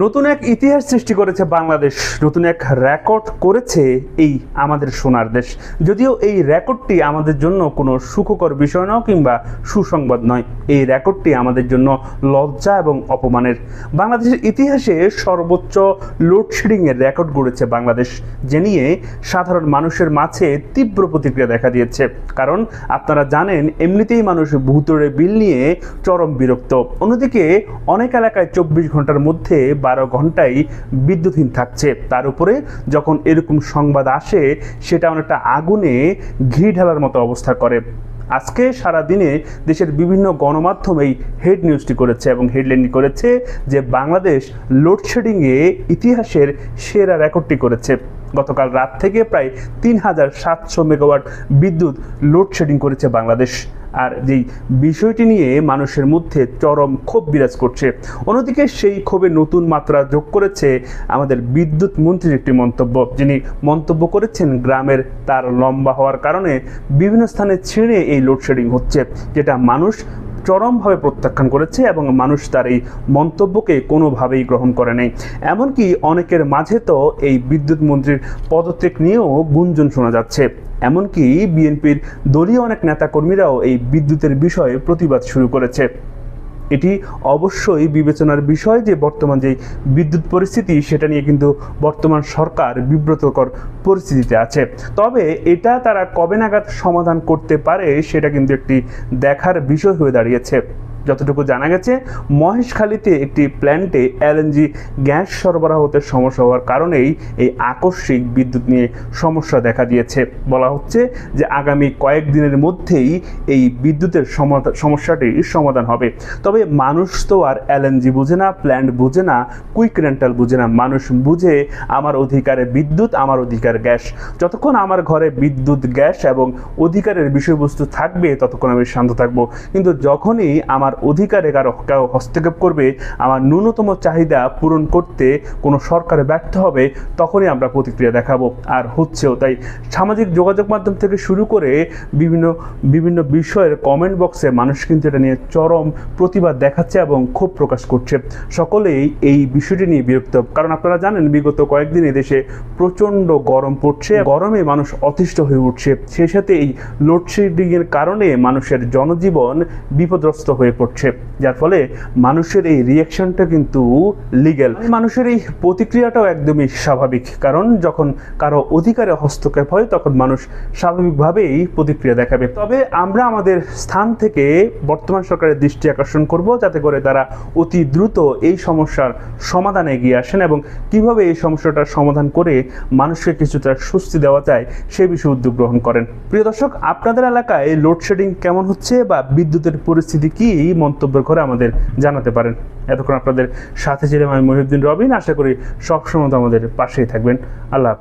নতুন এক ইতিহাস সৃষ্টি করেছে বাংলাদেশ, নতুন এক রেকর্ড করেছে এই আমাদের সোনার দেশ। যদিও এই রেকর্ডটি আমাদের জন্য কোনো সুখকর বিষয় নয় কিংবা সুসংবাদ নয়, এই রেকর্ডটি আমাদের জন্য লজ্জা এবং অপমানের। বাংলাদেশের ইতিহাসে সর্বোচ্চ লোডশেডিংয়ের রেকর্ড গড়েছে বাংলাদেশ, যে নিয়ে সাধারণ মানুষের মাঝে তীব্র প্রতিক্রিয়া দেখা দিয়েছে। কারণ আপনারা জানেন, এমনিতেই মানুষ ভূতুড়ে বিল নিয়ে চরম বিরক্ত। অন্যদিকে অনেক এলাকায় 24 ঘন্টার মধ্যে 12 ঘন্টাই বিদ্যুৎহীন থাকছে। তার উপরে যখন এরকম সংবাদ আসে, সেটা অনেকটা আগুনে ঘি ঢালার মতো অবস্থা করে। আজকে সারা দিনে দেশের বিভিন্ন গণমাধ্যম এই হেড নিউজটি করেছে এবং হেডলাইনটি করেছে যে বাংলাদেশ লোডশেডিংয়ে ইতিহাসের সেরা রেকর্ডটি করেছে। গতকাল রাত থেকে প্রায় 3700 মেগাওয়াট বিদ্যুৎ লোডশেডিং করেছে বাংলাদেশ। আর যেই বিষয়টি নিয়ে মানুষের মধ্যে চরম ক্ষোভ বিরাজ করছে। অন্যদিকে সেই ক্ষোভে নতুন মাত্রা যোগ করেছে আমাদের বিদ্যুৎ মন্ত্রীর একটি মন্তব্য, যিনি মন্তব্য করেছেন গ্রামের তার লম্বা হওয়ার কারণে বিভিন্ন স্থানে ছিঁড়ে এই লোডশেডিং হচ্ছে, যেটা মানুষ চরমভাবে প্রত্যাখ্যান করেছে এবং মানুষ তার এই মন্তব্যকে কোনোভাবেই গ্রহণ করে নাই। এমনকি অনেকের মাঝে তো এই বিদ্যুৎ মন্ত্রীর পদত্যাগ নিয়েও গুঞ্জন শোনা যাচ্ছে। এমনকি বিএনপির দলীয় অনেক নেতাকর্মীরাও এই বিদ্যুতের বিষয়ে প্রতিবাদ শুরু করেছে। এটি অবশ্যই বিবেচনার বিষয় যে বর্তমান যে বিদ্যুৎ পরিস্থিতি, সেটা নিয়ে কিন্তু বর্তমান সরকার বিব্রতকর পরিস্থিতিতে আছে। তবে এটা তারা কবে নাগাদ সমাধান করতে পারে, সেটা কিন্তু একটি দেখার বিষয় হয়ে দাঁড়িয়েছে। যতটুকু জানা গেছে, মহেশখালীতে একটি প্ল্যান্টে এলএনজি গ্যাস সরবরাহ হতে সমস্যা হওয়ার কারণেই এই আকস্মিক বিদ্যুৎ নিয়ে সমস্যা দেখা দিয়েছে। বলা হচ্ছে যে আগামী কয়েকদিনের মধ্যেই এই বিদ্যুতের সমস্যাটি সমাধান হবে। তবে মানুষ তো আর এলএনজি বুঝে না, প্ল্যান্ট বুঝে না, কুইক রেন্টাল বুঝে না। মানুষ বুঝে আমার অধিকারে বিদ্যুৎ, আমার অধিকার গ্যাস। যতক্ষণ আমার ঘরে বিদ্যুৎ, গ্যাস এবং অধিকারের বিষয়বস্তু থাকবে, ততক্ষণ আমি শান্ত থাকবো। কিন্তু যখনই আমার অধিকারে কেউ হস্তক্ষেপ করবে, আমার ন্যূনতম চাহিদা পূরণ করতে কোনো সরকারে ব্যর্থ হবে, তখনই আমরা প্রতিক্রিয়া দেখাবো। আর হচ্ছেও তাই। সামাজিক যোগাযোগ মাধ্যম থেকে শুরু করে বিভিন্ন বিষয়ের কমেন্ট বক্সে মানুষ কিন্তু এটা নিয়ে চরম প্রতিবাদ দেখাচ্ছে এবং ক্ষোভ প্রকাশ করছে। সকলেই এই বিষয়টি নিয়ে বিরক্ত, কারণ আপনারা জানেন বিগত কয়েকদিন দেশে প্রচণ্ড গরম পড়ছে, গরমে মানুষ অতিষ্ঠ হয়ে উঠছে। সেই সাথে এই লোডশেডিংয়ের কারণে মানুষের জনজীবন বিপদগ্রস্ত হয়ে পড়ছে, যার ফলে মানুষের এই রিয়াকশনটা কিন্তু লিগ্যাল। মানুষের এই প্রতিক্রিয়াটাও একদমই স্বাভাবিক, কারণ যখন কারো অধিকারে হস্তক্ষেপ হয় তখন মানুষ স্বাভাবিকভাবেই প্রতিক্রিয়া দেখাবে। তবে আমরা আমাদের স্থান থেকে বর্তমান সরকারের দৃষ্টি আকর্ষণ করব, যাতে করে তারা অতি দ্রুত এই সমস্যার সমাধানে এগিয়ে আসেন এবং কিভাবে এই সমস্যাটার সমাধান করে মানুষকে কিছুটা স্বস্তি দেওয়া যায় সে বিষয়ে উদ্যোগ গ্রহণ করেন। প্রিয় দর্শক, আপনাদের এলাকায় লোডশেডিং কেমন হচ্ছে বা বিদ্যুতের পরিস্থিতি কি, মন্তব্যের করে আমাদের জানাতে পারেন। এতক্ষণ আপনাদের সাথে ছিলাম আমি মহিউদ্দিন রবিন। আশা করি সবসময় আমাদের পাশেই থাকবেন। আল্লাহ।